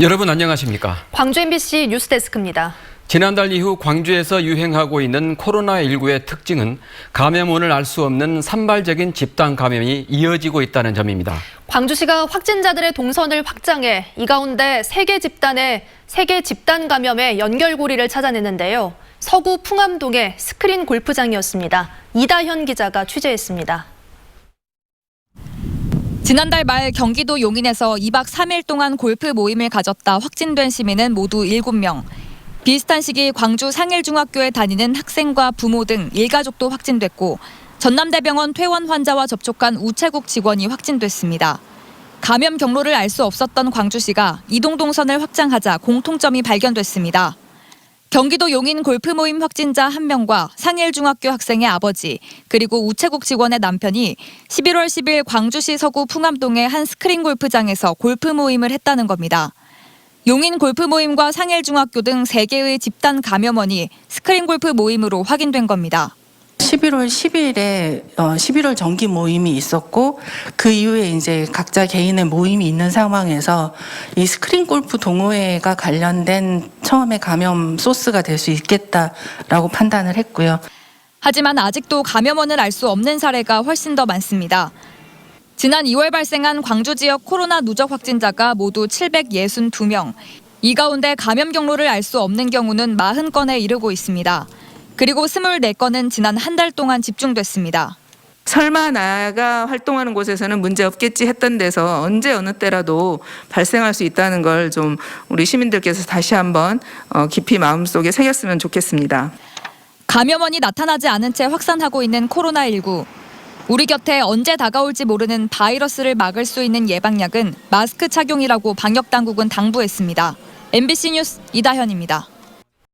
여러분 안녕하십니까? 광주 MBC 뉴스데스크입니다. 지난달 이후 광주에서 유행하고 있는 코로나19의 특징은 감염원을 알 수 없는 산발적인 집단 감염이 이어지고 있다는 점입니다. 광주시가 확진자들의 동선을 확장해 이 가운데 세계 집단 감염의 연결고리를 찾아냈는데요. 서구 풍암동의 스크린 골프장이었습니다. 이다현 기자가 취재했습니다. 지난달 말 경기도 용인에서 2박 3일 동안 골프 모임을 가졌다 확진된 시민은 모두 7명. 비슷한 시기 광주 상일중학교에 다니는 학생과 부모 등 일가족도 확진됐고 전남대병원 퇴원 환자와 접촉한 우체국 직원이 확진됐습니다. 감염 경로를 알 수 없었던 광주시가 이동 동선을 확장하자 공통점이 발견됐습니다. 경기도 용인 골프 모임 확진자 1명과 상일중학교 학생의 아버지 그리고 우체국 직원의 남편이 11월 10일 광주시 서구 풍암동의 한 스크린 골프장에서 골프 모임을 했다는 겁니다. 용인 골프 모임과 상일중학교 등 3개의 집단 감염원이 스크린 골프 모임으로 확인된 겁니다. 11월 10일에 11월 정기 모임이 있었고 그 이후에 이제 각자 개인의 모임이 있는 상황에서 이 스크린 골프 동호회가 관련된 처음에 감염 소스가 될 수 있겠다라고 판단을 했고요. 하지만 아직도 감염원을 알 수 없는 사례가 훨씬 더 많습니다. 지난 2월 발생한 광주 지역 코로나 누적 확진자가 모두 762명. 이 가운데 감염 경로를 알 수 없는 경우는 40건에 이르고 있습니다. 그리고 24건은 지난 한 달 동안 집중됐습니다. 설마 나가 활동하는 곳에서는 문제 없겠지 했던 데서 언제 어느 때라도 발생할 수 있다는 걸 좀 우리 시민들께서 다시 한번 깊이 마음속에 새겼으면 좋겠습니다. 감염원이 나타나지 않은 채 확산하고 있는 코로나19. 우리 곁에 언제 다가올지 모르는 바이러스를 막을 수 있는 예방약은 마스크 착용이라고 방역당국은 당부했습니다. MBC 뉴스 이다현입니다.